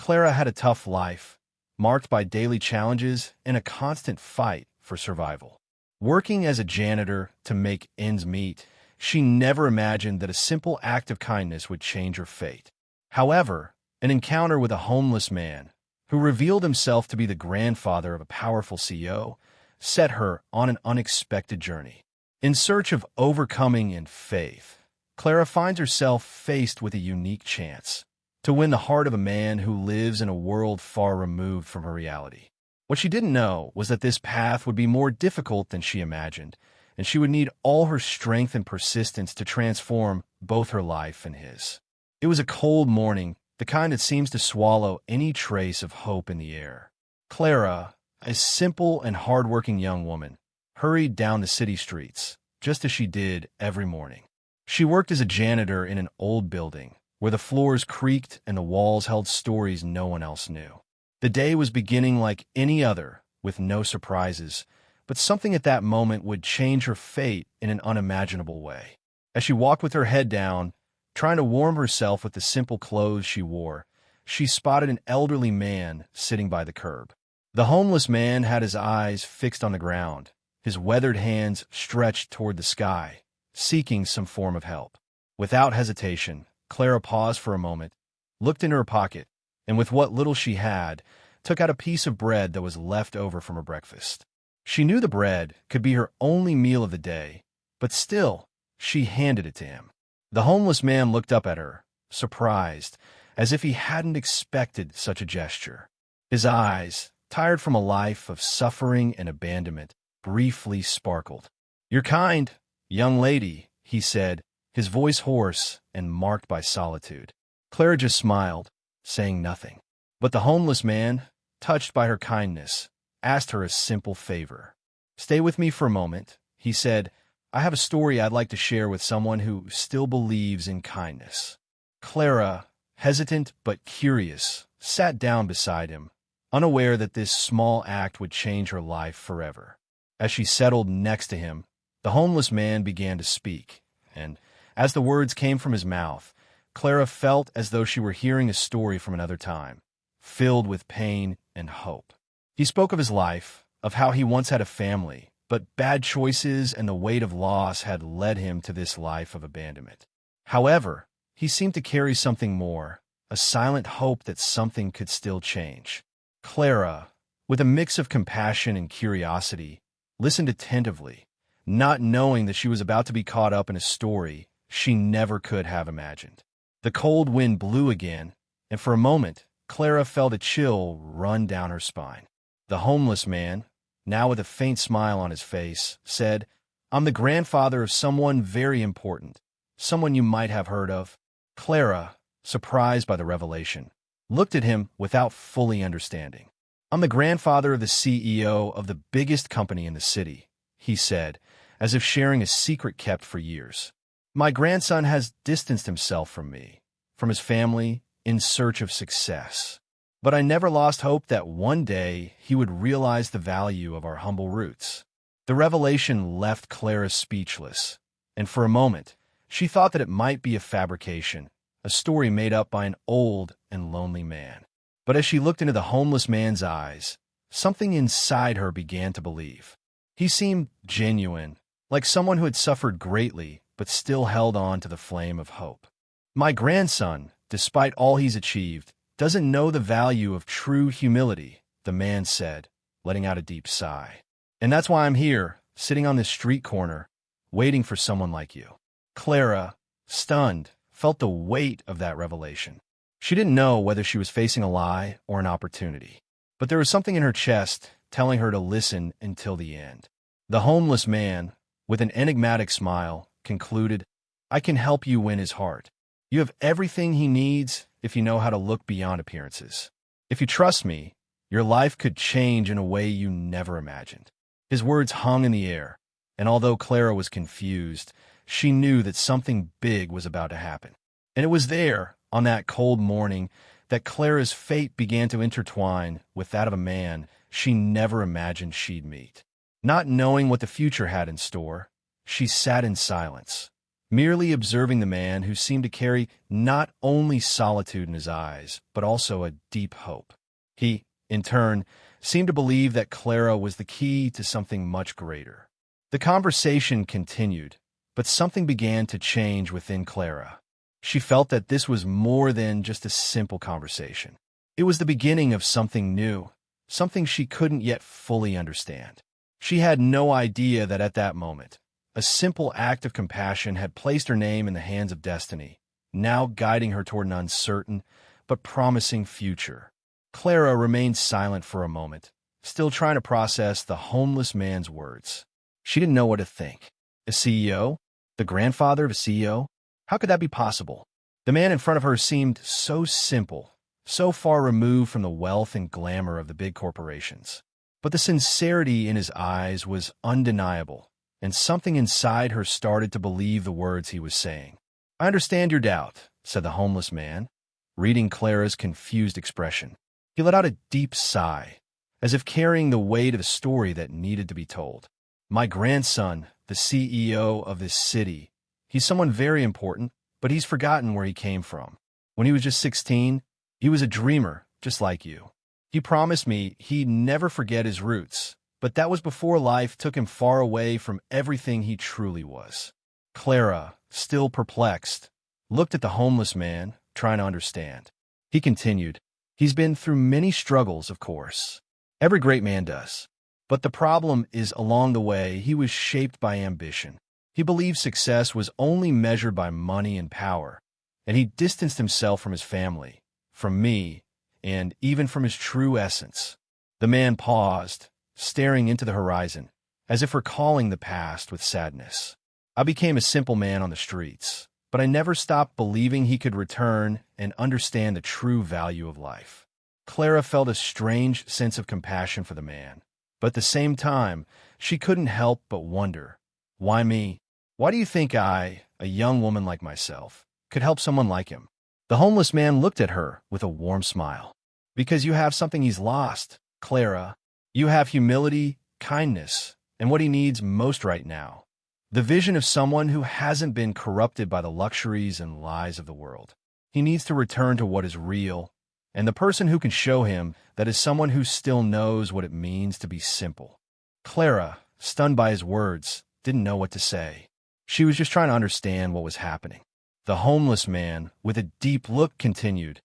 Clara had a tough life, marked by daily challenges and a constant fight for survival. Working as a janitor to make ends meet, she never imagined that a simple act of kindness would change her fate. However, an encounter with a homeless man, who revealed himself to be the grandfather of a powerful CEO, set her on an unexpected journey. In search of overcoming and faith, Clara finds herself faced with a unique chance to win the heart of a man who lives in a world far removed from her reality. What she didn't know was that this path would be more difficult than she imagined, and she would need all her strength and persistence to transform both her life and his. It was a cold morning, the kind that seems to swallow any trace of hope in the air. Clara, a simple and hardworking young woman, hurried down the city streets, just as she did every morning. She worked as a janitor in an old building, where the floors creaked and the walls held stories no one else knew. The day was beginning like any other, with no surprises, but something at that moment would change her fate in an unimaginable way. As she walked with her head down, trying to warm herself with the simple clothes she wore, she spotted an elderly man sitting by the curb. The homeless man had his eyes fixed on the ground, his weathered hands stretched toward the sky, seeking some form of help. Without hesitation, Clara paused for a moment, looked into her pocket, and with what little she had, took out a piece of bread that was left over from her breakfast. She knew the bread could be her only meal of the day, but still, she handed it to him. The homeless man looked up at her, surprised, as if he hadn't expected such a gesture. His eyes, tired from a life of suffering and abandonment, briefly sparkled. "You're kind, young lady," he said, his voice hoarse and marked by solitude. Clara just smiled, saying nothing. But the homeless man, touched by her kindness, asked her a simple favor. "Stay with me for a moment," he said. "I have a story I'd like to share with someone who still believes in kindness." Clara, hesitant but curious, sat down beside him, unaware that this small act would change her life forever. As she settled next to him, the homeless man began to speak, and as the words came from his mouth, Clara felt as though she were hearing a story from another time, filled with pain and hope. He spoke of his life, of how he once had a family, but bad choices and the weight of loss had led him to this life of abandonment. However, he seemed to carry something more, a silent hope that something could still change. Clara, with a mix of compassion and curiosity, listened attentively, not knowing that she was about to be caught up in a story she never could have imagined. The cold wind blew again, and for a moment, Clara felt a chill run down her spine. The homeless man, now with a faint smile on his face, said, "I'm the grandfather of someone very important, someone you might have heard of." Clara, surprised by the revelation, looked at him without fully understanding. "I'm the grandfather of the CEO of the biggest company in the city," he said, as if sharing a secret kept for years. "My grandson has distanced himself from me, from his family, in search of success. But I never lost hope that one day he would realize the value of our humble roots." The revelation left Clara speechless, and for a moment, she thought that it might be a fabrication, a story made up by an old and lonely man. But as she looked into the homeless man's eyes, something inside her began to believe. He seemed genuine, like someone who had suffered greatly but still held on to the flame of hope. "My grandson, despite all he's achieved, doesn't know the value of true humility," the man said, letting out a deep sigh. "And that's why I'm here, sitting on this street corner, waiting for someone like you." Clara, stunned, felt the weight of that revelation. She didn't know whether she was facing a lie or an opportunity, but there was something in her chest telling her to listen until the end. The homeless man, with an enigmatic smile, concluded, "I can help you win his heart. You have everything he needs if you know how to look beyond appearances. If you trust me, your life could change in a way you never imagined." His words hung in the air, and although Clara was confused, she knew that something big was about to happen. And it was there, on that cold morning, that Clara's fate began to intertwine with that of a man she never imagined she'd meet. Not knowing what the future had in store, she sat in silence, merely observing the man who seemed to carry not only solitude in his eyes, but also a deep hope. He, in turn, seemed to believe that Clara was the key to something much greater. The conversation continued, but something began to change within Clara. She felt that this was more than just a simple conversation. It was the beginning of something new, something she couldn't yet fully understand. She had no idea that at that moment, a simple act of compassion had placed her name in the hands of destiny, now guiding her toward an uncertain but promising future. Clara remained silent for a moment, still trying to process the homeless man's words. She didn't know what to think. A CEO? The grandfather of a CEO? How could that be possible? The man in front of her seemed so simple, so far removed from the wealth and glamour of the big corporations. But the sincerity in his eyes was undeniable, and something inside her started to believe the words he was saying. "I understand your doubt," said the homeless man, reading Clara's confused expression. He let out a deep sigh, as if carrying the weight of a story that needed to be told. "My grandson, the CEO of this city, he's someone very important, but he's forgotten where he came from. When he was just 16, he was a dreamer, just like you. He promised me he'd never forget his roots, but that was before life took him far away from everything he truly was." Clara, still perplexed, looked at the homeless man, trying to understand. He continued, "He's been through many struggles, of course. Every great man does. But the problem is along the way he was shaped by ambition. He believed success was only measured by money and power, and he distanced himself from his family, from me, and even from his true essence." The man paused, staring into the horizon, as if recalling the past with sadness. "I became a simple man on the streets, but I never stopped believing he could return and understand the true value of life." Clara felt a strange sense of compassion for the man, but at the same time, she couldn't help but wonder, why me? Why do you think I, a young woman like myself, could help someone like him? The homeless man looked at her with a warm smile. "Because you have something he's lost, Clara. You have humility, kindness, and what he needs most right now. The vision of someone who hasn't been corrupted by the luxuries and lies of the world. He needs to return to what is real, and the person who can show him that is someone who still knows what it means to be simple." Clara, stunned by his words, didn't know what to say. She was just trying to understand what was happening. The homeless man, with a deep look, continued,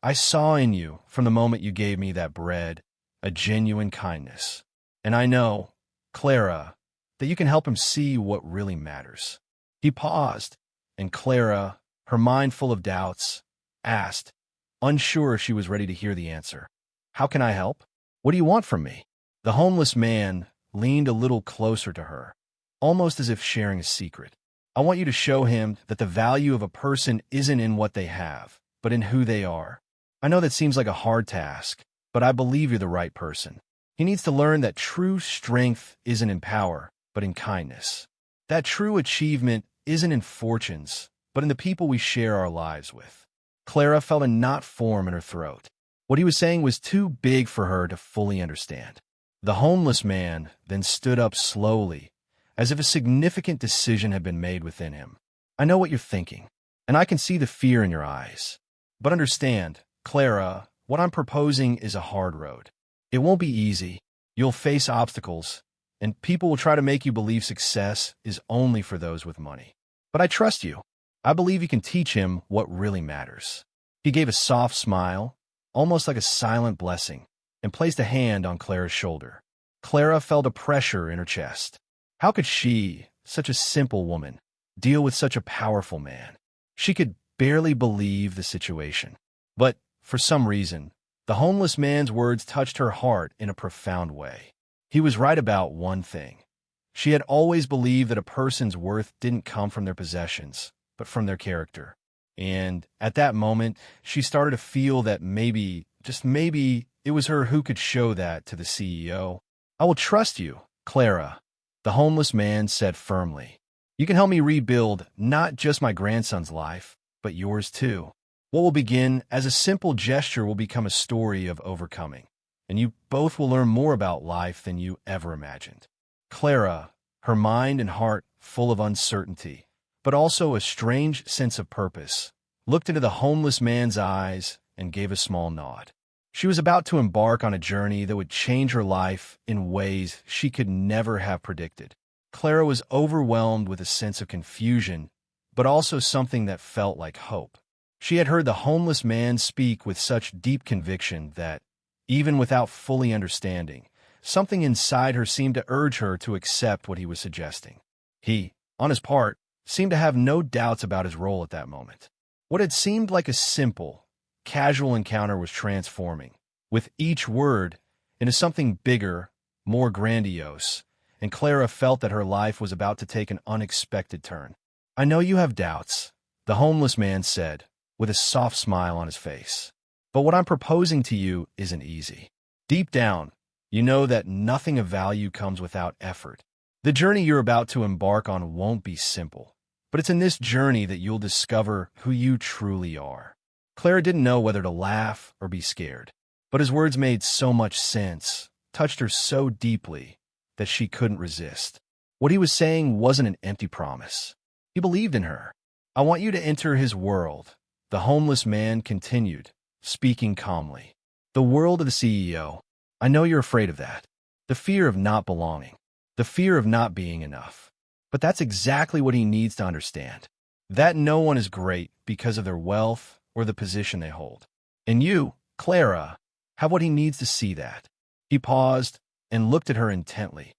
"I saw in you, from the moment you gave me that bread, a genuine kindness. And I know, Clara, that you can help him see what really matters." He paused, and Clara, her mind full of doubts, asked, unsure if she was ready to hear the answer, "How can I help? What do you want from me?" The homeless man leaned a little closer to her, almost as if sharing a secret. "I want you to show him that the value of a person isn't in what they have, but in who they are. I know that seems like a hard task, but I believe you're the right person. He needs to learn that true strength isn't in power, but in kindness. That true achievement isn't in fortunes, but in the people we share our lives with." Clara felt a knot form in her throat. What he was saying was too big for her to fully understand. The homeless man then stood up slowly, as if a significant decision had been made within him. "I know what you're thinking, and I can see the fear in your eyes. But understand, Clara, what I'm proposing is a hard road. It won't be easy. You'll face obstacles, and people will try to make you believe success is only for those with money. But I trust you. I believe you can teach him what really matters." He gave a soft smile, almost like a silent blessing, and placed a hand on Clara's shoulder. Clara felt a pressure in her chest. How could she, such a simple woman, deal with such a powerful man? She could barely believe the situation. But, for some reason, the homeless man's words touched her heart in a profound way. He was right about one thing. She had always believed that a person's worth didn't come from their possessions, but from their character. And at that moment, she started to feel that maybe, just maybe, it was her who could show that to the CEO. "I will trust you, Clara," the homeless man said firmly. "You can help me rebuild not just my grandson's life, but yours too. What will begin as a simple gesture will become a story of overcoming, and you both will learn more about life than you ever imagined." Clara, her mind and heart full of uncertainty, but also a strange sense of purpose, looked into the homeless man's eyes and gave a small nod. She was about to embark on a journey that would change her life in ways she could never have predicted. Clara was overwhelmed with a sense of confusion, but also something that felt like hope. She had heard the homeless man speak with such deep conviction that, even without fully understanding, something inside her seemed to urge her to accept what he was suggesting. He, on his part, seemed to have no doubts about his role at that moment. What had seemed like a simple, casual encounter was transforming, with each word, into something bigger, more grandiose, and Clara felt that her life was about to take an unexpected turn. "I know you have doubts," the homeless man said, with a soft smile on his face. "But what I'm proposing to you isn't easy. Deep down, you know that nothing of value comes without effort. The journey you're about to embark on won't be simple, but it's in this journey that you'll discover who you truly are." Clara didn't know whether to laugh or be scared, but his words made so much sense, touched her so deeply, that she couldn't resist. What he was saying wasn't an empty promise. He believed in her. "I want you to enter his world," the homeless man continued, speaking calmly. "The world of the CEO. I know you're afraid of that. The fear of not belonging. The fear of not being enough. But that's exactly what he needs to understand. That no one is great because of their wealth or the position they hold. And you, Clara, have what he needs to see that." He paused and looked at her intently,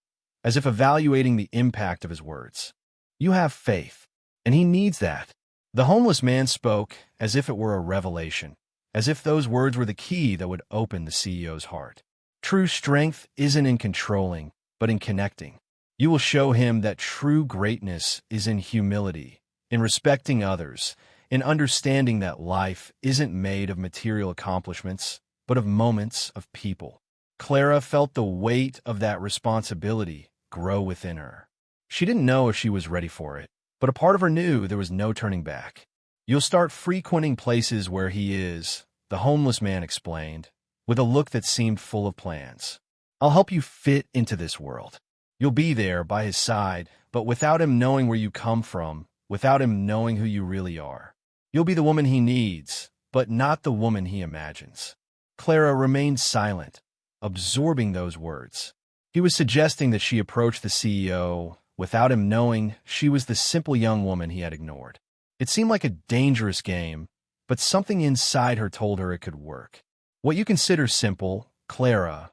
as if evaluating the impact of his words. "You have faith, and he needs that." The homeless man spoke as if it were a revelation, as if those words were the key that would open the CEO's heart. "True strength isn't in controlling, but in connecting. You will show him that true greatness is in humility, in respecting others, in understanding that life isn't made of material accomplishments, but of moments of people." Clara felt the weight of that responsibility grow within her. She didn't know if she was ready for it, but a part of her knew there was no turning back. "You'll start frequenting places where he is," the homeless man explained, with a look that seemed full of plans. "I'll help you fit into this world. You'll be there by his side, but without him knowing where you come from, without him knowing who you really are. You'll be the woman he needs, but not the woman he imagines." Clara remained silent, absorbing those words. He was suggesting that she approach the CEO without him knowing she was the simple young woman he had ignored. It seemed like a dangerous game, but something inside her told her it could work. What you consider simple, Clara,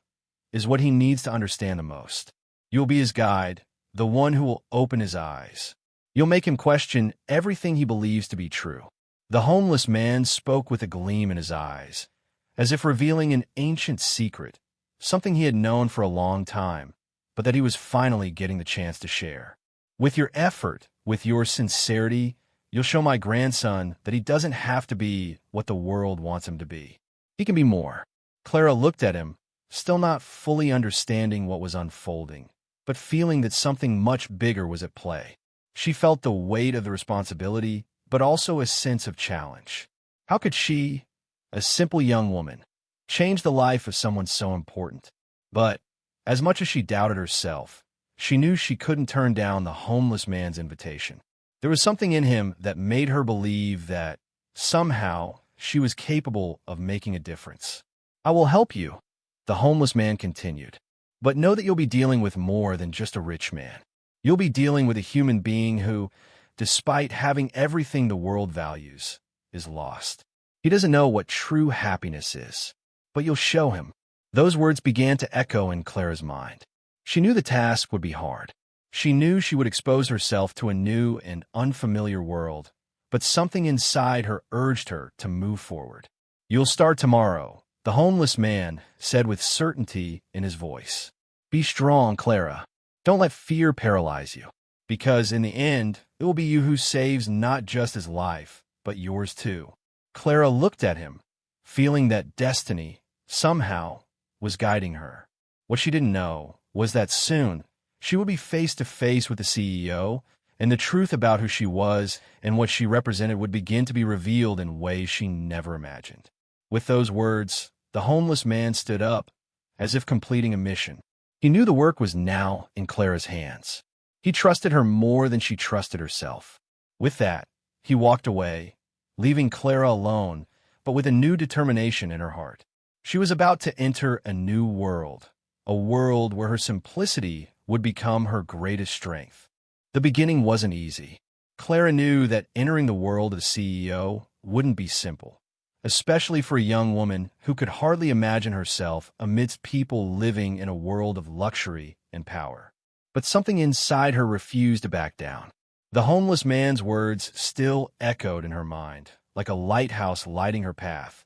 is what he needs to understand the most. You'll be his guide, the one who will open his eyes. You'll make him question everything he believes to be true. The homeless man spoke with a gleam in his eyes, as if revealing an ancient secret, something he had known for a long time, but that he was finally getting the chance to share. "With your effort, with your sincerity, you'll show my grandson that he doesn't have to be what the world wants him to be. He can be more." Clara looked at him, still not fully understanding what was unfolding, but feeling that something much bigger was at play. She felt the weight of the responsibility, but also a sense of challenge. How could she, a simple young woman, change the life of someone so important? But, as much as she doubted herself, she knew she couldn't turn down the homeless man's invitation. There was something in him that made her believe that, somehow, she was capable of making a difference. "I will help you," the homeless man continued. "But know that you'll be dealing with more than just a rich man. You'll be dealing with a human being who, despite having everything the world values, is lost. He doesn't know what true happiness is, but you'll show him." Those words began to echo in Clara's mind. She knew the task would be hard. She knew she would expose herself to a new and unfamiliar world, but something inside her urged her to move forward. "You'll start tomorrow," the homeless man said with certainty in his voice. "Be strong, Clara. Don't let fear paralyze you, because in the end, it will be you who saves not just his life, but yours too." Clara looked at him, feeling that destiny, somehow, was guiding her. What she didn't know was that soon she would be face to face with the CEO, and the truth about who she was and what she represented would begin to be revealed in ways she never imagined. With those words, the homeless man stood up, as if completing a mission. He knew the work was now in Clara's hands. He trusted her more than she trusted herself. With that, he walked away, leaving Clara alone, but with a new determination in her heart. She was about to enter a new world, a world where her simplicity would become her greatest strength. The beginning wasn't easy. Clara knew that entering the world of the CEO wouldn't be simple, especially for a young woman who could hardly imagine herself amidst people living in a world of luxury and power. But something inside her refused to back down. The homeless man's words still echoed in her mind, like a lighthouse lighting her path.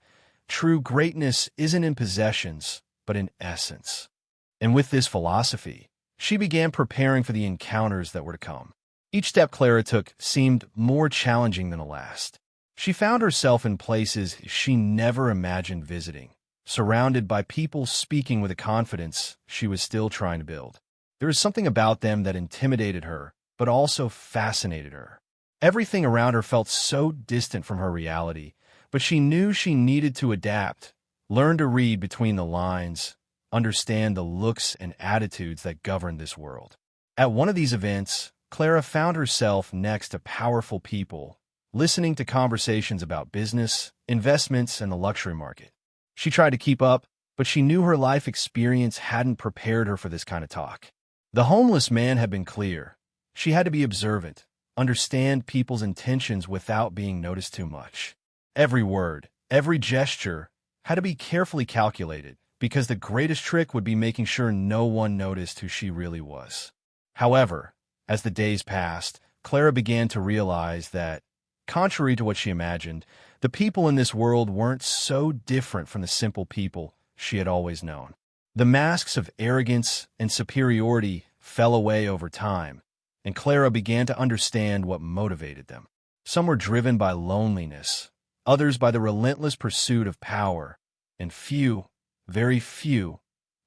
True greatness isn't in possessions, but in essence. And with this philosophy, she began preparing for the encounters that were to come. Each step Clara took seemed more challenging than the last. She found herself in places she never imagined visiting, surrounded by people speaking with a confidence she was still trying to build. There was something about them that intimidated her, but also fascinated her. Everything around her felt so distant from her reality, but she knew she needed to adapt, learn to read between the lines, understand the looks and attitudes that govern this world. At one of these events, Clara found herself next to powerful people, listening to conversations about business, investments, and the luxury market. She tried to keep up, but she knew her life experience hadn't prepared her for this kind of talk. The homeless man had been clear. She had to be observant, understand people's intentions without being noticed too much. Every word, every gesture had to be carefully calculated, because the greatest trick would be making sure no one noticed who she really was. However, as the days passed, Clara began to realize that, contrary to what she imagined, the people in this world weren't so different from the simple people she had always known. The masks of arrogance and superiority fell away over time, and Clara began to understand what motivated them. Some were driven by loneliness, others by the relentless pursuit of power, and few, very few,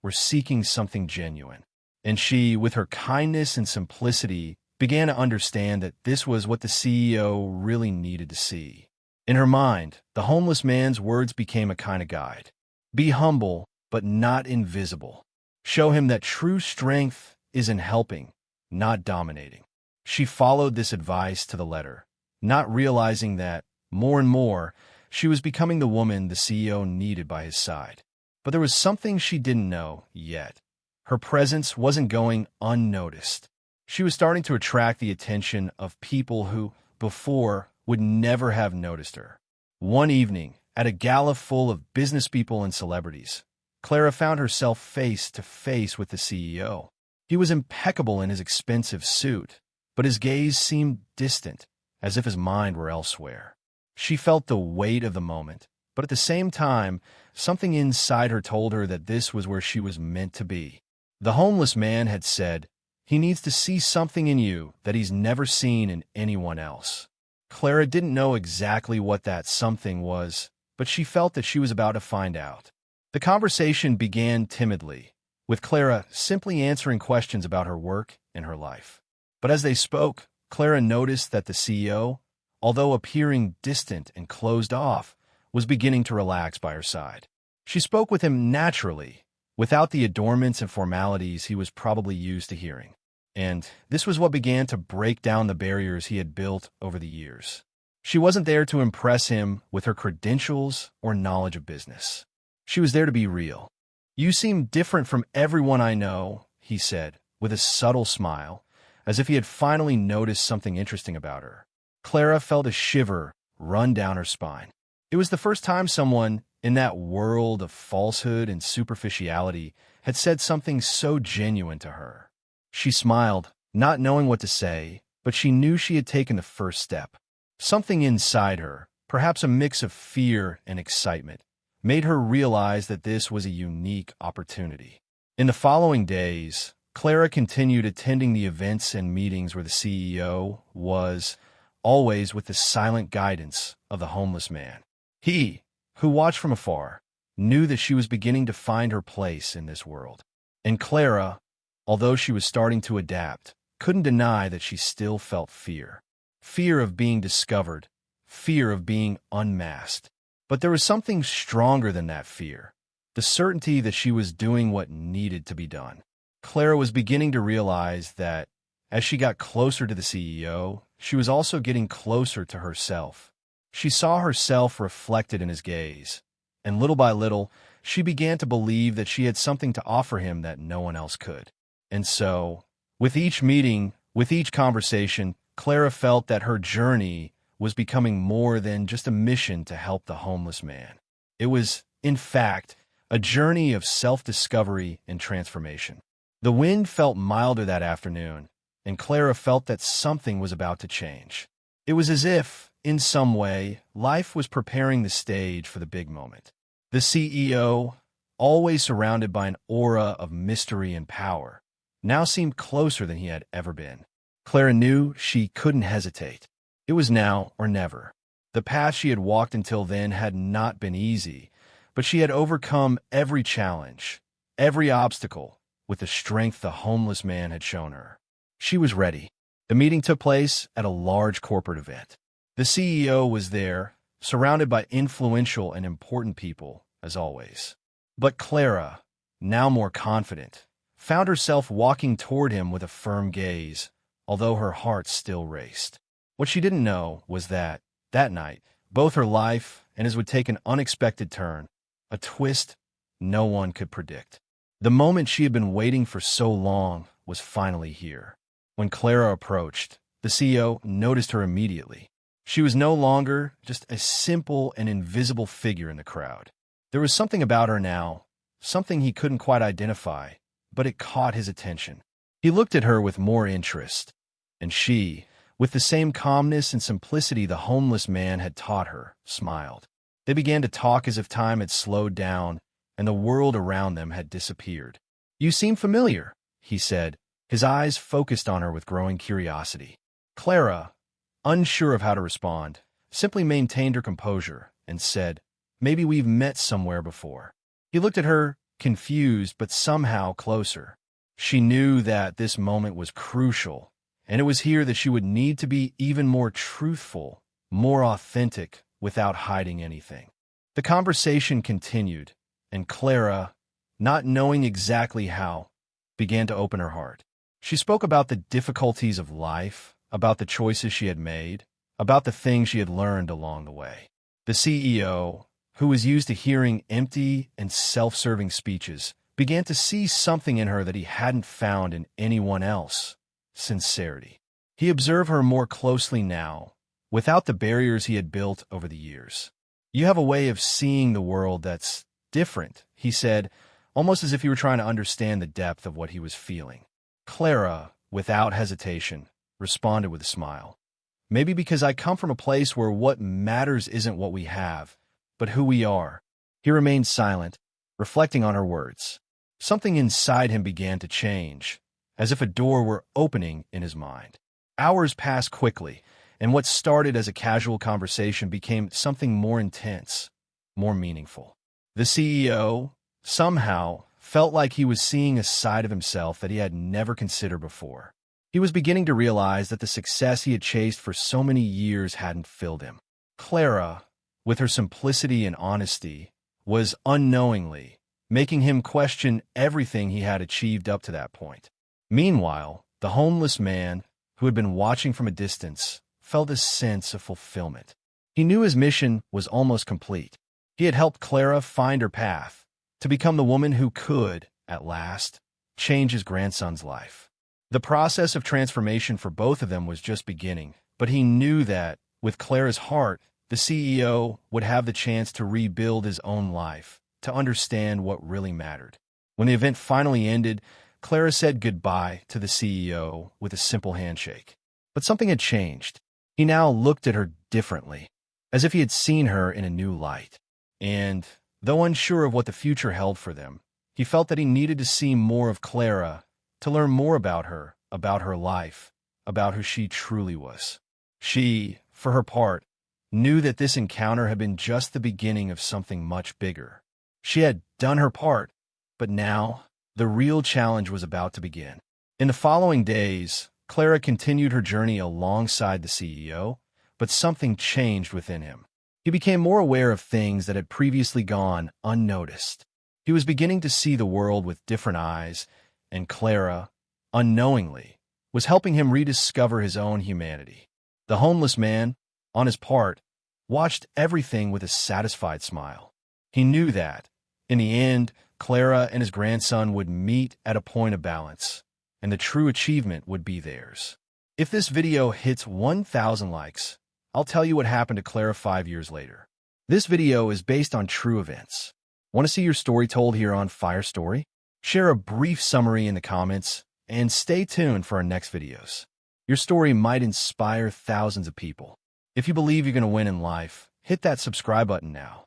were seeking something genuine. And she, with her kindness and simplicity, began to understand that this was what the CEO really needed to see. In her mind, the homeless man's words became a kind of guide. Be humble, but not invisible. Show him that true strength is in helping, not dominating. She followed this advice to the letter, not realizing that, more and more, she was becoming the woman the CEO needed by his side. But there was something she didn't know yet. Her presence wasn't going unnoticed. She was starting to attract the attention of people who, before, would never have noticed her. One evening, at a gala full of business people and celebrities, Clara found herself face to face with the CEO. He was impeccable in his expensive suit, but his gaze seemed distant, as if his mind were elsewhere. She felt the weight of the moment, but at the same time, something inside her told her that this was where she was meant to be. The homeless man had said, "He needs to see something in you that he's never seen in anyone else." Clara didn't know exactly what that something was, but she felt that she was about to find out. The conversation began timidly, with Clara simply answering questions about her work and her life. But as they spoke, Clara noticed that the CEO, although appearing distant and closed off, was beginning to relax by her side. She spoke with him naturally, without the adornments and formalities he was probably used to hearing. And this was what began to break down the barriers he had built over the years. She wasn't there to impress him with her credentials or knowledge of business. She was there to be real. "You seem different from everyone I know," he said, with a subtle smile, as if he had finally noticed something interesting about her. Clara felt a shiver run down her spine. It was the first time someone, in that world of falsehood and superficiality, had said something so genuine to her. She smiled, not knowing what to say, but she knew she had taken the first step. Something inside her, perhaps a mix of fear and excitement, made her realize that this was a unique opportunity. In the following days, Clara continued attending the events and meetings where the CEO was, always with the silent guidance of the homeless man. He, who watched from afar, knew that she was beginning to find her place in this world. And Clara, although she was starting to adapt, couldn't deny that she still felt fear. Fear of being discovered, fear of being unmasked. But there was something stronger than that fear, the certainty that she was doing what needed to be done. Clara was beginning to realize that, as she got closer to the CEO, she was also getting closer to herself. She saw herself reflected in his gaze, and little by little, she began to believe that she had something to offer him that no one else could. And so, with each meeting, with each conversation, Clara felt that her journey was becoming more than just a mission to help the homeless man. It was, in fact, a journey of self-discovery and transformation. The wind felt milder that afternoon, and Clara felt that something was about to change. It was as if, in some way, life was preparing the stage for the big moment. The CEO, always surrounded by an aura of mystery and power, now seemed closer than he had ever been. Clara knew she couldn't hesitate. It was now or never. The path she had walked until then had not been easy, but she had overcome every challenge, every obstacle, with the strength the homeless man had shown her. She was ready. The meeting took place at a large corporate event. The CEO was there, surrounded by influential and important people, as always. But Clara, now more confident, found herself walking toward him with a firm gaze, although her heart still raced. What she didn't know was that night, both her life and his would take an unexpected turn, a twist no one could predict. The moment she had been waiting for so long was finally here. When Clara approached, the CEO noticed her immediately. She was no longer just a simple and invisible figure in the crowd. There was something about her now, something he couldn't quite identify, but it caught his attention. He looked at her with more interest, and she, with the same calmness and simplicity the homeless man had taught her, smiled. They began to talk as if time had slowed down and the world around them had disappeared. "You seem familiar," he said, his eyes focused on her with growing curiosity. Clara, unsure of how to respond, simply maintained her composure and said, "Maybe we've met somewhere before." He looked at her, confused but somehow closer. She knew that this moment was crucial, and it was here that she would need to be even more truthful, more authentic, without hiding anything. The conversation continued, and Clara, not knowing exactly how, began to open her heart. She spoke about the difficulties of life, about the choices she had made, about the things she had learned along the way. The CEO, who was used to hearing empty and self-serving speeches, began to see something in her that he hadn't found in anyone else: sincerity. He observed her more closely now, without the barriers he had built over the years. "You have a way of seeing the world that's different," he said, almost as if he were trying to understand the depth of what he was feeling. Clara, without hesitation, responded with a smile. "Maybe because I come from a place where what matters isn't what we have, but who we are." He remained silent, reflecting on her words. Something inside him began to change, as if a door were opening in his mind. Hours passed quickly, and what started as a casual conversation became something more intense, more meaningful. The CEO, somehow, felt like he was seeing a side of himself that he had never considered before. He was beginning to realize that the success he had chased for so many years hadn't filled him. Clara, with her simplicity and honesty, was unknowingly making him question everything he had achieved up to that point. Meanwhile, the homeless man, who had been watching from a distance, felt a sense of fulfillment. He knew his mission was almost complete. He had helped Clara find her path, to become the woman who could, at last, change his grandson's life. The process of transformation for both of them was just beginning, but he knew that, with Clara's heart, the CEO would have the chance to rebuild his own life, to understand what really mattered. When the event finally ended, Clara said goodbye to the CEO with a simple handshake. But something had changed. He now looked at her differently, as if he had seen her in a new light. And, though unsure of what the future held for them, he felt that he needed to see more of Clara, to learn more about her life, about who she truly was. She, for her part, knew that this encounter had been just the beginning of something much bigger. She had done her part, but now, the real challenge was about to begin. In the following days, Clara continued her journey alongside the CEO, but something changed within him. He became more aware of things that had previously gone unnoticed. He was beginning to see the world with different eyes, and Clara, unknowingly, was helping him rediscover his own humanity. The homeless man, on his part, watched everything with a satisfied smile. He knew that, in the end, Clara and his grandson would meet at a point of balance, and the true achievement would be theirs. If this video hits 1,000 likes, I'll tell you what happened to Clara 5 years later. This video is based on true events. Want to see your story told here on Fire Story? Share a brief summary in the comments, and stay tuned for our next videos. Your story might inspire thousands of people. If you believe you're going to win in life, hit that subscribe button now.